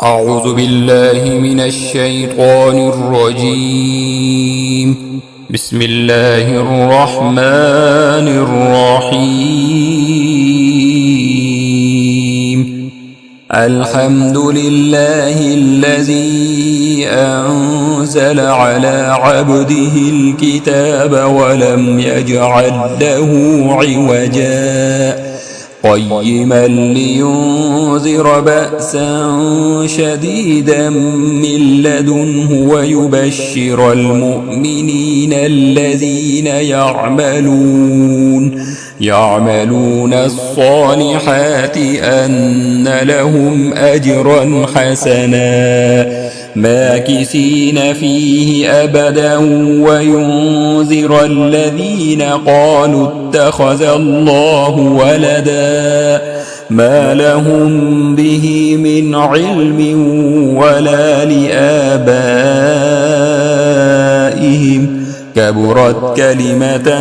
أعوذ بالله من الشيطان الرجيم. بسم الله الرحمن الرحيم. الحمد لله الذي أنزل على عبده الكتاب ولم يجعل له عوجا قيما لينذر بأسا شديدا من لدنه ويبشر المؤمنين الذين يعملون الصالحات أن لهم أجرا حسنا ماكثين فيه أبدا وينذر الذين قالوا اتخذ الله ولدا ما لهم به من علم ولا لآبائهم كبرت كلمة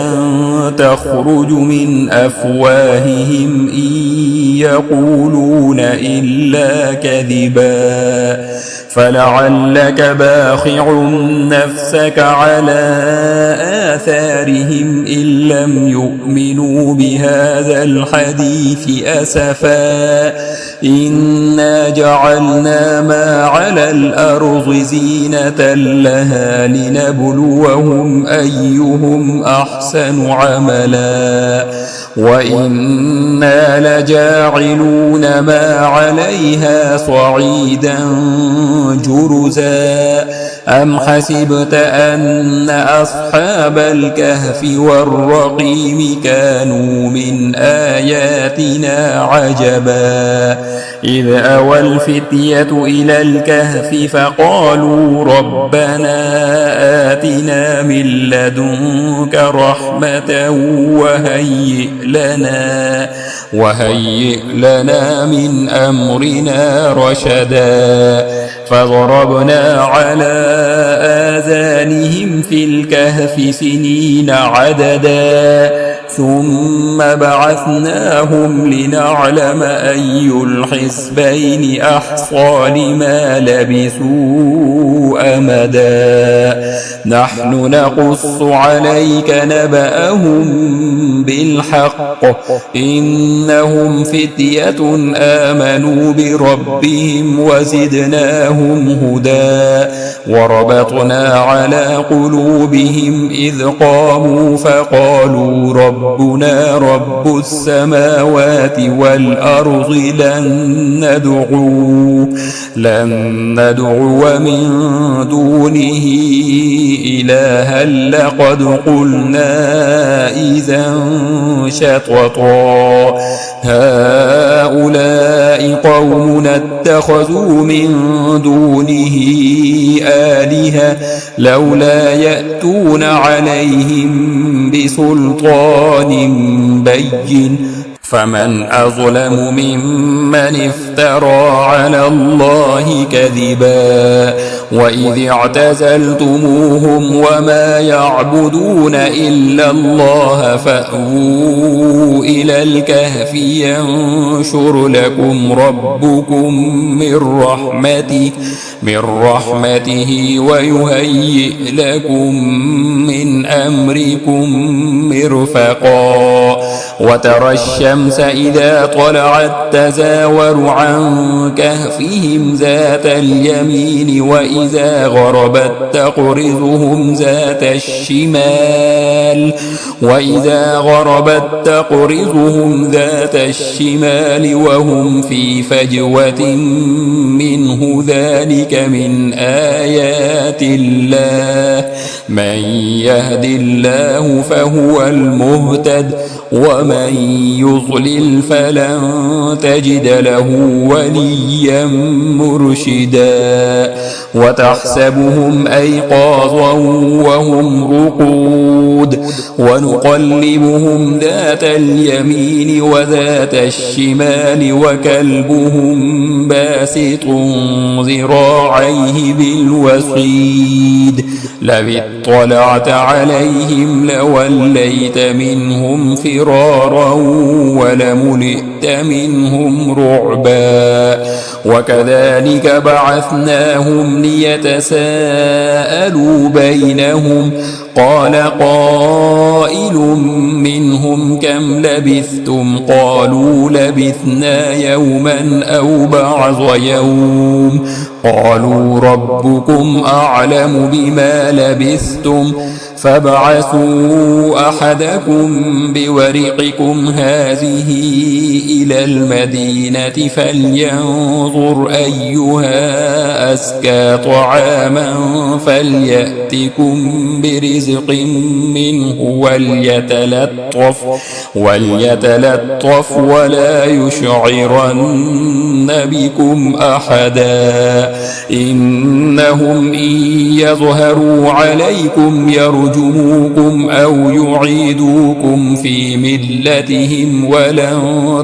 تخرج من أفواههم إن يقولون إلا كذبا فلعلك باخع نفسك على آثارهم إن لم يؤمنوا بهذا الحديث أسفا إنا جعلنا ما على الأرض زينة لها لنبلوهم أيهم أحسن عملا وإنا لجاعلون ما عليها صعيدا جرزا أم حسبت أن أصحاب الكهف والرقيم كانوا من آياتنا عجبا إذ أوى الفتية إلى الكهف فقالوا ربنا آتنا من لدنك رحمة وهيئ لنا من أمرنا رشدا فضربنا على آذانهم في الكهف سنين عددا ثم بعثناهم لنعلم أي الحزبين أحصى لما لبثوا أمدا نحن نقص عليك نبأهم بالحق إنهم فتية آمنوا بربهم وزدناهم هدى وربطنا على قلوبهم إذ قاموا فقالوا ربنا رب السماوات والأرض لن ندعو من دونه إلها لقد قلنا إذا شططا هؤلاء قومنا اتخذوا من دونه آلهة لولا يأتون عليهم بسلطان بين فمن أظلم ممن افترى على الله كذبا وإذ اعتزلتموهم وما يعبدون إلا الله فأووا إلى الكهف ينشر لكم ربكم من رحمته ويهيئ لكم من أمركم مرفقا وترى الشمس إذا طلعت تزاور عن كهفهم ذات اليمين وإذا غربت تقرضهم ذات الشمال وهم في فجوة منه ذلك من آيات الله من يهد الله فهو المهتد ومن يضلل فلن تجد له وليا مرشدا وتحسبهم أيقاظا وهم رقود ونقلبهم ذات اليمين وذات الشمال وكلبهم باسط ذراعيه بالوصيد لو اطلعت عليهم لوليت منهم فرارا ولملئت منهم رعبا. وكذلك بعثناهم ليتساءلوا بينهم قال قائل منهم كم لبثتم قالوا لبثنا يوما أو بعض يوم قالوا ربكم أعلم بما لبثتم فابعثوا أحدكم بورقكم هذه إلى المدينة فلينظر أيها أزكى طعاما فليأتكم برزق منه وليتلطف ولا يشعرن بكم أحدا إنهم إن يظهروا عليكم يرجموكم أو يعيدوكم في ملتهم ولن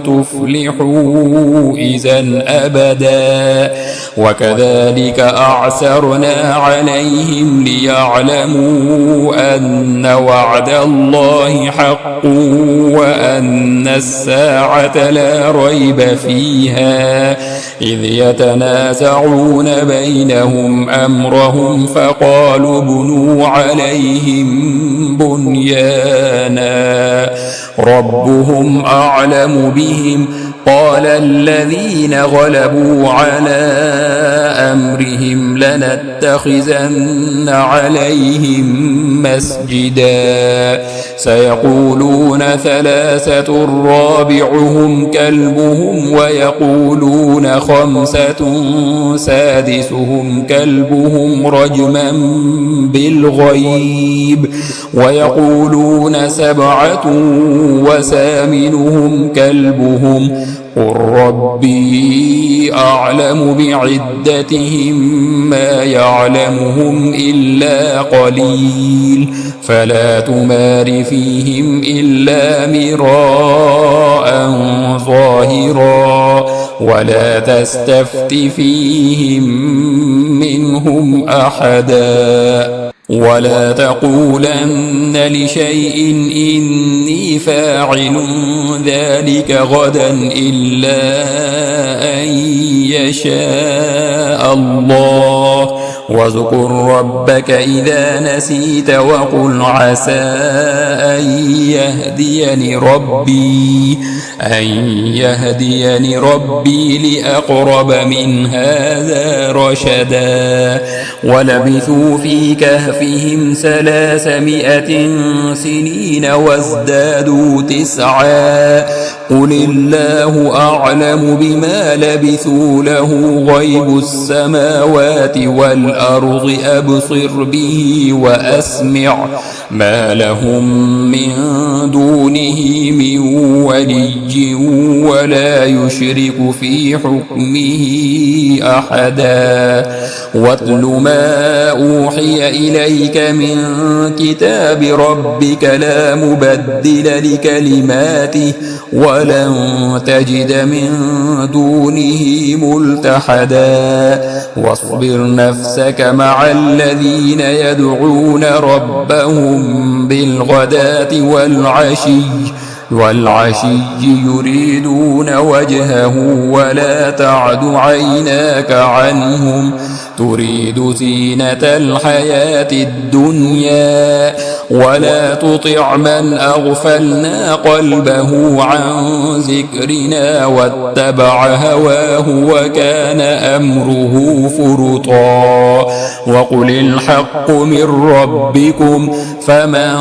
تفلحوا إذن أبدا. وكذلك أعثرنا عليهم ليعلموا أن وعد الله حق وأن الساعة لا ريب فيها إذ يتنازعون بينهم أمرهم فقالوا بنوا عليهم بنيانا ربهم أعلم بهم قال الذين غلبوا على أمرهم لنتخذن عليهم مسجدا سيقولون ثلاثة رابعهم كلبهم ويقولون خمسة سادسهم كلبهم رجما بالغيب ويقولون سبعة وثامنهم كلبهم قل ربي أعلم بعدتهم ما يعلمهم إلا قليل فلا تمار فيهم إلا مراء ظاهرا ولا تستفت فيهم منهم أحدا ولا تقولن لشيء إني فاعل ذلك غدا إلا أن يشاء الله واذكر ربك إذا نسيت وقل عسى أن يهديني ربي لأقرب من هذا رشدا ولبثوا في كهفهم 300 سنين وازدادوا 9 قل الله أعلم بما لبثوا له غيب السماوات والأرض أبصر به وأسمع ما لهم من دونه من ولي ولا يشرك في حكمه أحدا واتل ما أوحي إليك من كتاب ربك لا مبدل لكلماته ولن تجد من دونه ملتحدا واصبر نفسك مع الذين يدعون ربهم بالغداة والعشي يريدون وجهه ولا تعد عيناك عنهم تريد زينة الحياة الدنيا ولا تطع من أغفلنا قلبه عن ذكرنا واتبع هواه وكان أمره فرطا وقل الحق من ربكم فمن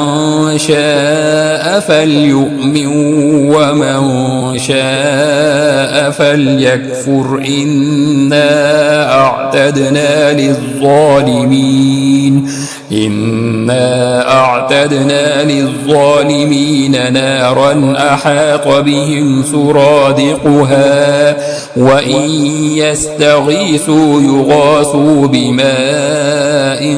شاء فليؤمن ومن شاء فليكفر إنا أعتدنا للظالمين نارا أحاط بهم سرادقها وإن يستغيثوا يغاثوا بماء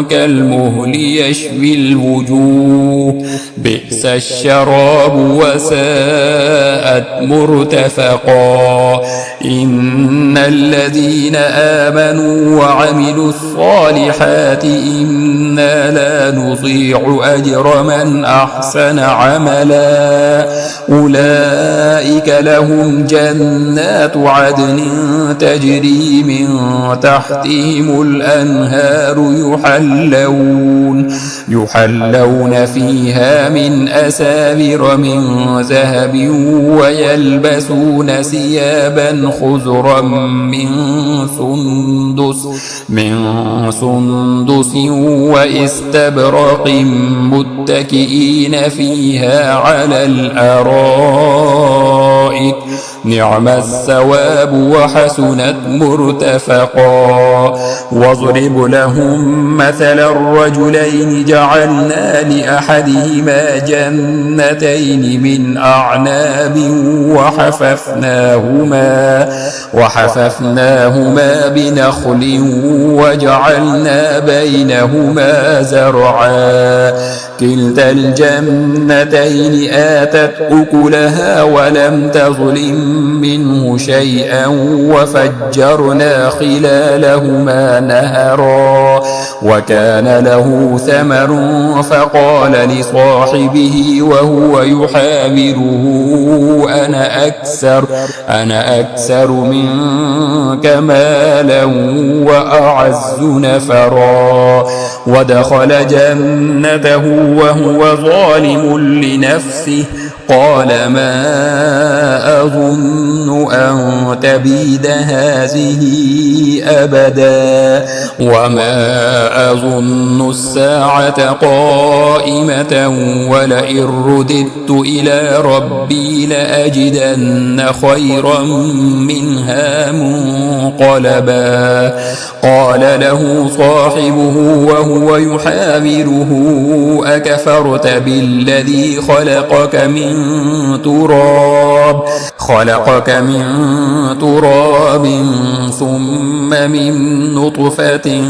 كالمهل يشوي الوجوه بئس الشراب وساءت مرتفقا إن الذين آمنوا وعملوا الصالحات إن إنا لا نضيع أجر من أحسن عملا أولئك لهم جنات عدن تجري من تحتهم الأنهار يحلون فيها من أساور من ذهب ويلبسون ثيابا خضرا من سندس واستبرق متكئين فيها على الأرائك نعم الثواب وحسنت مرتفقا واضرب لهم مثل الرجلين جعلنا لأحدهما جنتين من أعناب وحففناهما بنخل وجعلنا بينهما زرعا كلتا الجنتين آتت أكلها ولم تظلم منه شيئا وفجرنا خلالهما نهرا وكان له ثمر فقال لصاحبه وهو يحاوره أنا أكثر منك مالا وأعز نفرا ودخل جنته وهو ظالم لنفسه قال ما أظن أن تبيد هذه أبدا وما أظن الساعة قائمة ولئن رددت إلى ربي لأجدن خيرا منها منقلبا قال له صاحبه وهو يحاوره أكفرت بالذي خلقك من تراب ثم من نطفة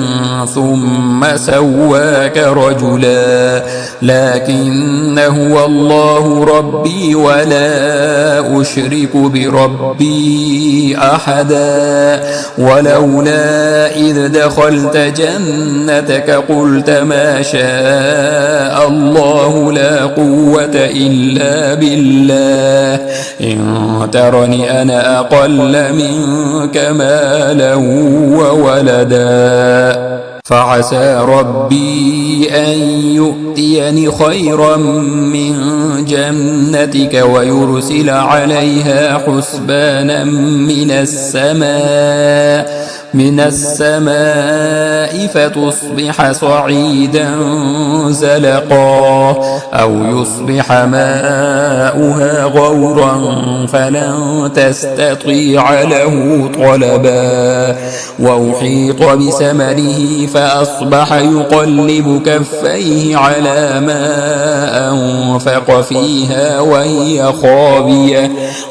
ثم سواك رجلا لكن هو الله ربي ولا أشرك بربي أحدا ولولا إذ دخلت جنتك قلت ما شاء الله لا قوة إلا بالله إن ترني أنا أقل منك مالا وولدا فعسى ربي أن يؤتيني خيرا من جنتك ويرسل عليها حسبانا من السماء فتصبح صعيدا زلقا أو يصبح ماؤها غورا فلن تستطيع له طلبا وأحيط بثمره فأصبح يقلب كفيه على ما أنفق فيها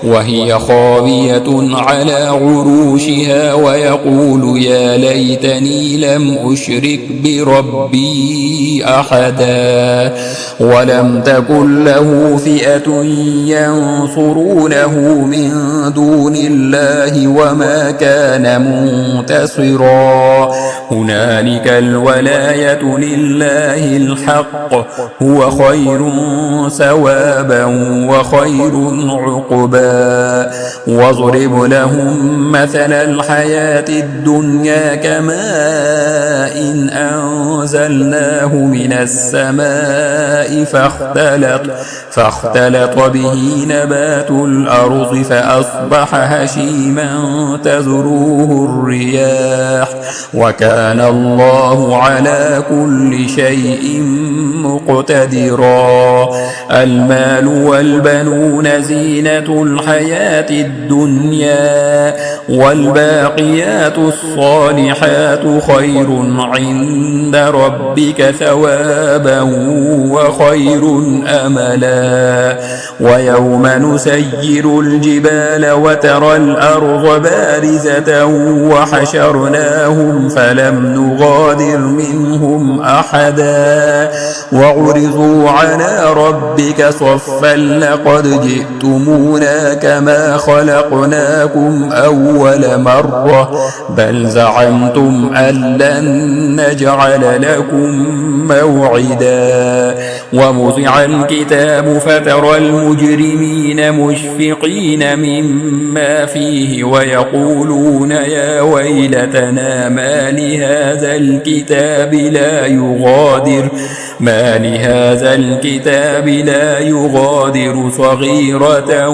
وهي خاوية على عروشها ويقول يا ليتني لم أشرك بربي أحدا ولم تكن له فئة ينصرونه من دون الله وما كان منتصرا هنالك الولاية لله الحق هو خير ثوابا وخير عقبا واضرب لهم مثل الحياة الدنيا كماء أنزلناه من السماء فاختلط به نبات الأرض فأصبح هشيما تذروه الرياح وكان الله على كل شيء مقتدرا المال والبنون زينة الحياة الدنيا والباقيات الصالحات خير عند ربك ثوابا وخير أملا ويوم نسير الجبال وترى الأرض بارزة وحشرناهم فلم نغادر منهم أحدا وعرضوا على ربك صفا لقد جئتمونا كما خلقناكم أول أول مرة بل زعمتم أن لن نجعل لكم موعدا ووضع الكتاب فترى المجرمين مشفقين مما فيه ويقولون يا ويلتنا ما لهذا الكتاب لا يغادر صغيرة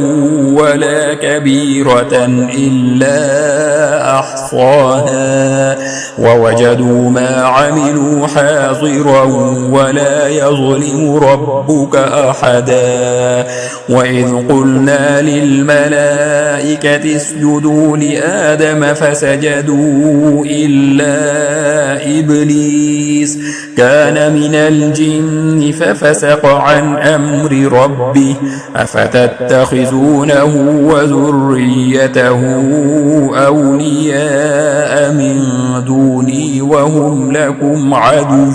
ولا كبيرة إلا أحصاها ووجدوا ما عملوا حاضرا ولا يظلم ربك أحدا وإذ قلنا للملائكة اسجدوا لآدم فسجدوا إلا إبليس كان من الجن ففسق عن أمر ربه أفتتخذونه وذريته أولياء من دوني وهم لكم عدو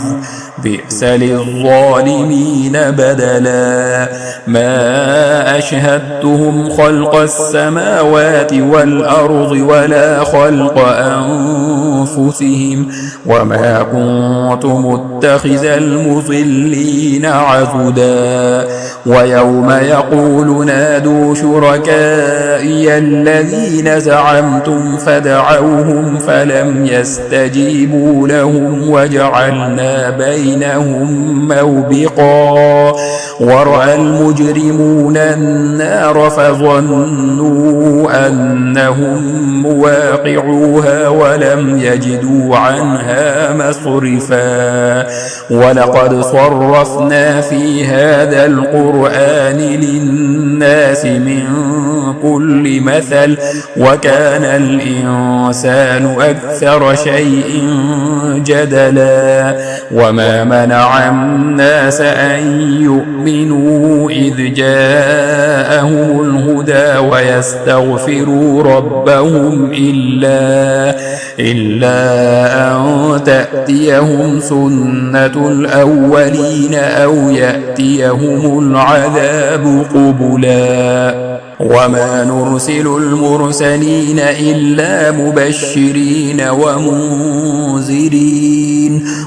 بئس للظالمين بدلا ما أشهدتهم خلق السماوات والأرض ولا خلق أنفسهم وما كنت متخذ المضلين عضدا ويوم يقول نادوا شركائي الذين زعمتم فدعوهم فلم يستجيبوا لهم وجعلنا بينهم موبقا ورأى المجرمون النار فظنوا أنهم مواقعوها ولم يجدوا عنها مصرفا ولقد صرفنا في هذا القرآن للناس من كل مثل وكان الإنسان أكثر شيء جدلا وما منع الناس أن يؤمنوا إذ جاءهم الهدى ويستغفروا ربهم إلا أن تأتيهم سنة الأولين أو يأتيهم العذاب قبلا وما نرسل المرسلين إلا مبشرين ومنذرين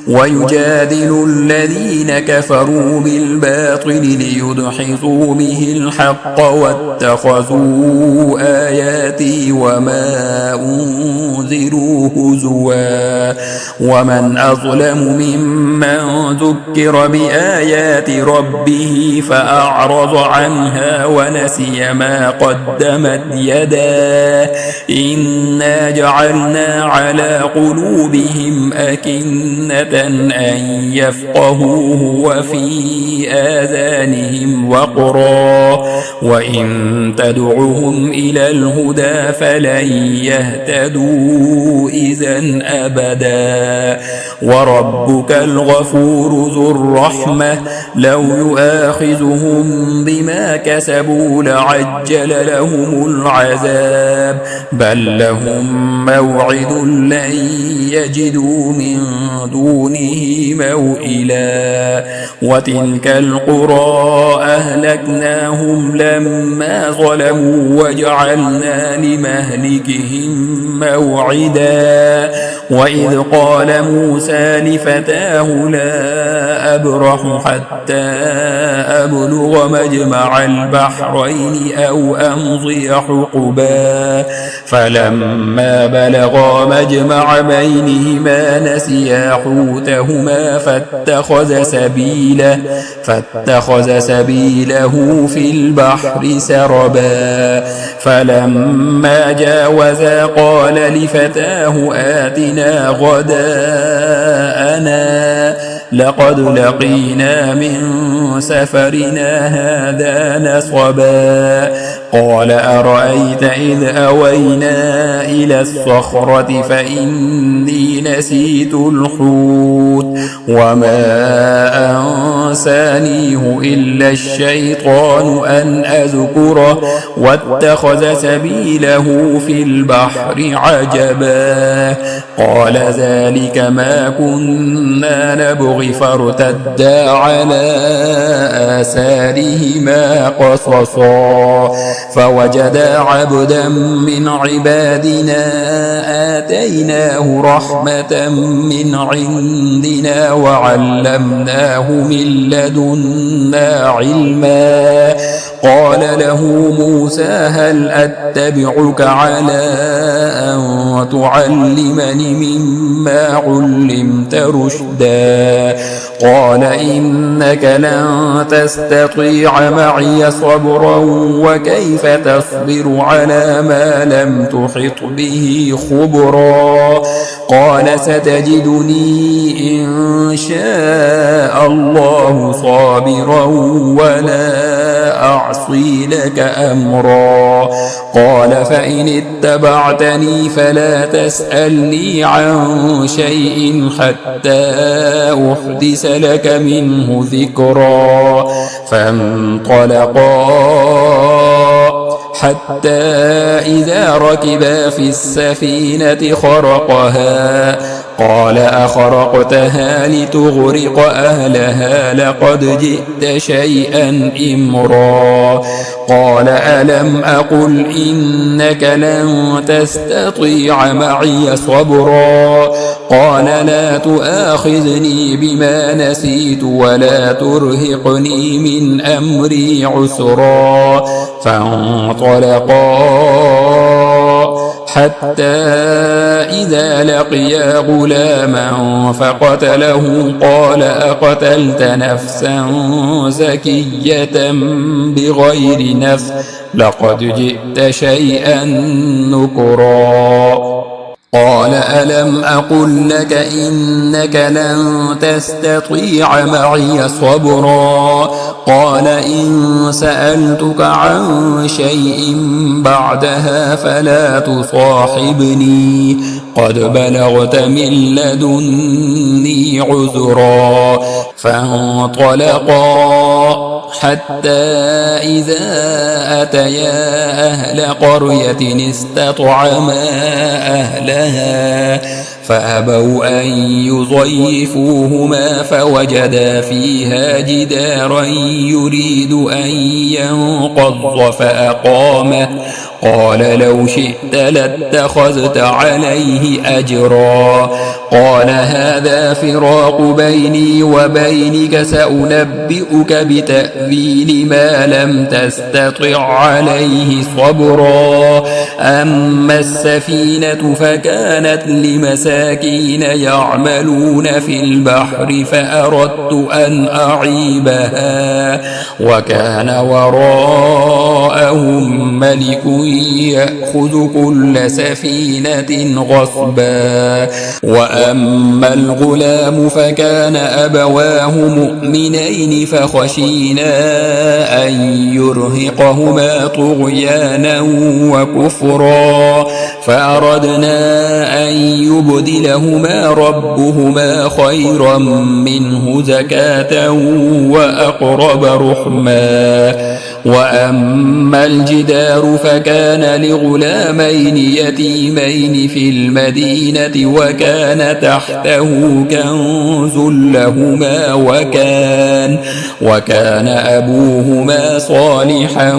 ويجادل الذين كفروا بالباطل ليدحضوا به الحق واتخذوا آياتي وما أنذروا هزوا ومن أظلم ممن ذكر بآيات ربه فأعرض عنها ونسي ما قدمت يداه إنا جعلنا على قلوبهم أكنة أن يفقهوه وفي آذانهم وقرا وإن تدعوهم إلى الهدى فلن يهتدوا إذن أبدا وربك الغفور ذو الرحمة لو يؤاخذهم بما كسبوا لعجل لهم العذاب بل لهم موعد لن يجدوا من دونه موئلا وتلك القرى أهلكناهم لما ظلموا وجعلنا لمهلكهم موعدا وإذ قال موسى لفتاه لا أبرح حتى أبلغ مجمع البحرين أو أمضي حقبا فلما بلغا مجمع بينهما نسيا حوتهما فاتخذ سبيله في البحر سربا فلما جاوزا قال لفتاه آتنا غداءنا لقد لقينا من سفرنا هذا نصبا قال أرأيت إذ أوينا إلى الصخرة فإني نسيت الحوت وما أنسانيه إلا الشيطان أن أذكره واتخذ سبيله في البحر عجبا قال ذلك ما كنا نبغي فارتدا على آثارهما قصصا فوجدا عبدا من عبادنا آتيناه رحمة من عندنا وعلمناه من لدنا علما. قال له موسى هل أتبعك على أن تعلمني مما علمت رشدا؟ قال إنك لن تستطيع معي صبرا وكيف تصبر على ما لم تحط به خبرا؟ قال ستجدني إن شاء الله صابرا ولا أعصي لك أمرا. قال فإن اتبعتني فلا تسألني عن شيء حتى أحدث لك منه ذكرا. فانطلقا حتى إذا ركبا في السفينة خرقها قال أخرقتها لتغرق أهلها لقد جئت شيئا إمرا. قال ألم أقل إنك لن تستطيع معي صبرا؟ قال لا تؤاخذني بما نسيت ولا ترهقني من أمري عسرا. فانطلقا حتى إذا لقيا غلاما فقتله قال أقتلت نفسا زكية بغير نفس لقد جئت شيئا نكرا. قال ألم أقل لك إنك لن تستطيع معي صبرا؟ قال إن سألتك عن شيء بعدها فلا تصاحبني قد بلغت من لدني عذرا. فانطلقا حتى إذا أتيا أهل قرية استطعما أهلها فأبوا أن يضيفوهما فوجدا فيها جدارا يريد أن ينقض فأقامه. قال لو شئت لاتخذت عليه أجرا. قال هذا فراق بيني وبينك سأنبئك بتأويل ما لم تستطع عليه صبرا. أما السفينة فكانت لمساكين يعملون في البحر فأردت أن أعيبها وكان وراءهم ملك يأخذ كل سفينة غصبا. وأما الغلام فكان أبواه مؤمنين فخشينا أن يرهقهما طغيانا وكفرا فأردنا أن يبدلهما ربهما خيرا منه زكاة وأقرب رحما. وأما الجدار فكان لغلامين يتيمين في المدينة وكان تحته كنز لهما وكان أبوهما صالحا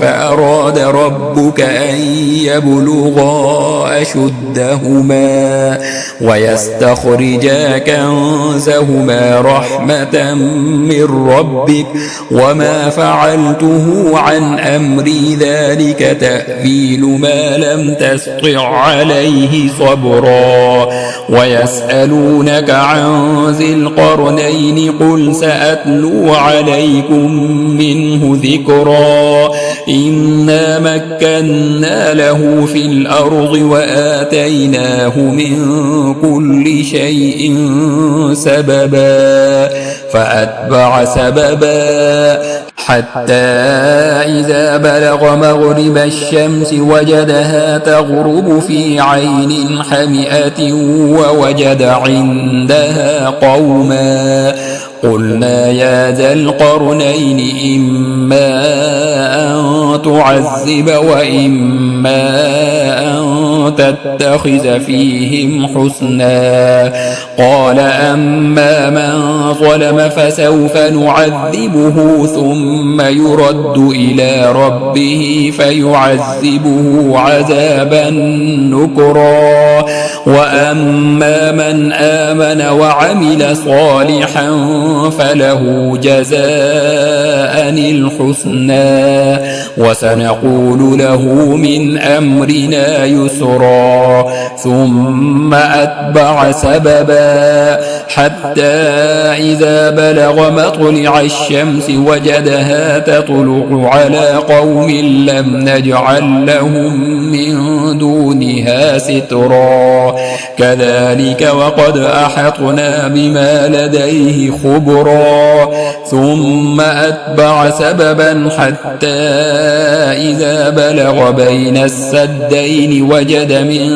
فأراد ربك أن يبلغا أشدهما ويستخرجا كنزهما رحمة من ربك وما فعلته عن أمري ذلك تأويل ما لم تستطع عليه صبرا. ويسألونك عن ذي القرنين قل سأتلو عليكم منه ذكرا. إنا مكنا له في الأرض وآتيناه من كل شيء سببا فأتبع سببا حتى إذا بلغ مغرب الشمس وجدها تغرب في عين حمئة ووجد عندها قوما قلنا يا ذا القرنين إما أن تعذب وإما أن تتخذ فيهم حسنا قال أما من ظلم فسوف نعذبه ثم يرد إلى ربه فيعذبه عذابا نكرا وأما من آمن وعمل صالحا فله جزاء الحسنى وسنقول له من أمرنا يسرا ثم أتبع سببا حتى إذا بلغ مطلع الشمس وجدها تطلع على قوم لم نجعل لهم من دونها سترا كذلك وقد أحطنا بما لديه خبرا ثم أتبع سببا حتى إذا بلغ بين السدين وجد من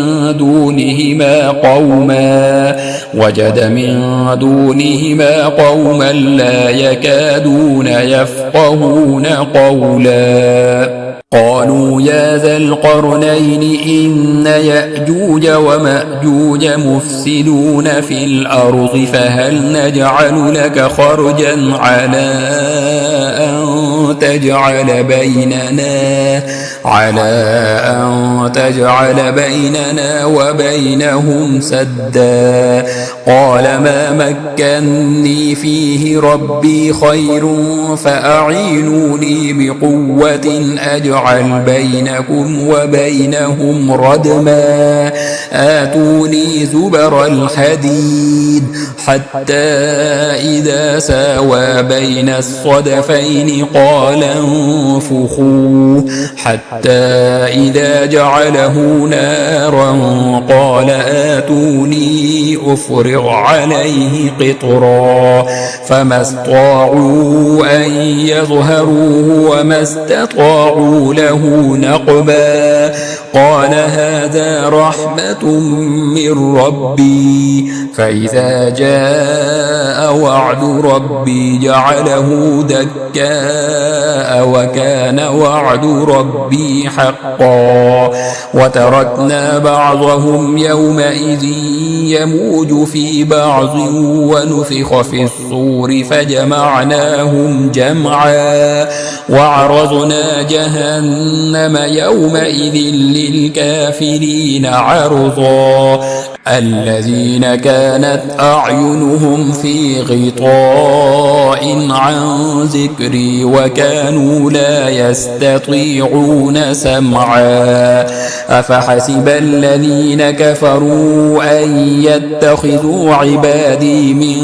دونهما قوما لا يكادون يفقهون قولا قالوا يا ذا القرنين إن يأجوج ومأجوج مفسدون في الأرض فهل نجعل لك خرجا على أن تجعل بيننا وبينهم سدا قال ما مكني فيه ربي خير فأعينوني بقوة أجعل بينكم وبينهم ردما آتوني زبر الحديد حتى إذا ساوى بين الصدفين قال انفخوا حتى إذا جعله نارا قال آتوني أفرغ عليه قطرا فما استطاعوا أن يظهروه وما استطاعوا له نقبا قال هذا رحمة من ربي فإذا جاء وعد ربي جعله دكاء وكان وعد ربي حقا وتركنا بعضهم يومئذ يموج في بعض ونفخ في الصور فجمعناهم جمعا وعرضنا جهنم يومئذ للكافرين عرضا الذين كانت أعينهم في غطاء عن ذكري وكانوا لا يستطيعون سمعا أفحسب الذين كفروا أن يتخذوا عبادي من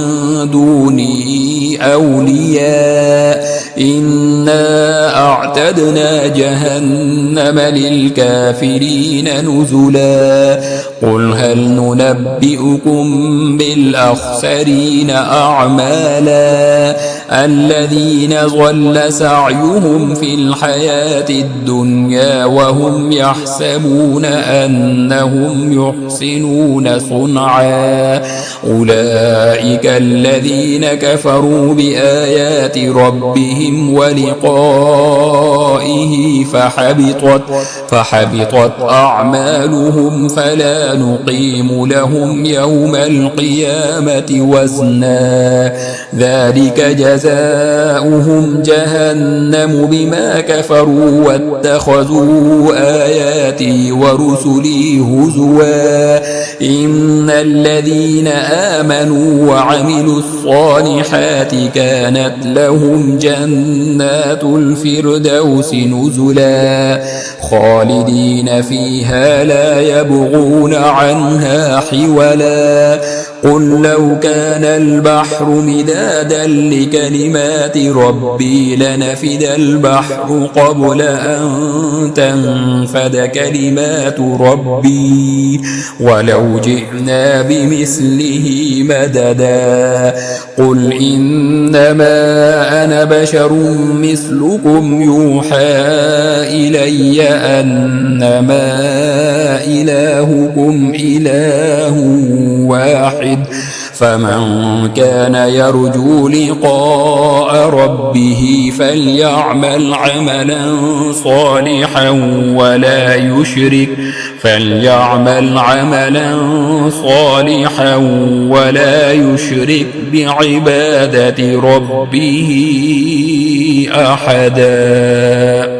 دوني أولياء إنا أعتدنا جهنم للكافرين نزلا قل هل ننبئكم بالأخسرين أعمالا الذين ضل سعيهم في الحياة الدنيا وهم يحسبون أنهم يحسنون صنعا أولئك الذين كفروا بآيات ربهم ولقائه فحبطت أعمالهم فلا نقيم لهم يوم القيامة وزنا ذلك جزاؤهم جهنم بما كفروا واتخذوا آياتي ورسلي هزوا إن الذين آمنوا وعملوا الصالحات كانت لهم جنات الفردوس نزلا خالدين فيها لا يبغون عنها حولا قل لو كان البحر مدادا لكلمات ربي لنفد البحر قبل أن تنفد كلمات ربي ولو جئنا بمثله مددا قل إنما أنا بشر مثلكم يوحى إلي أنما إلهكم إله واحد فمن كان يرجو لقاء ربه فليعمل عملا صالحا ولا يشرك بعبادة ربه أحدا.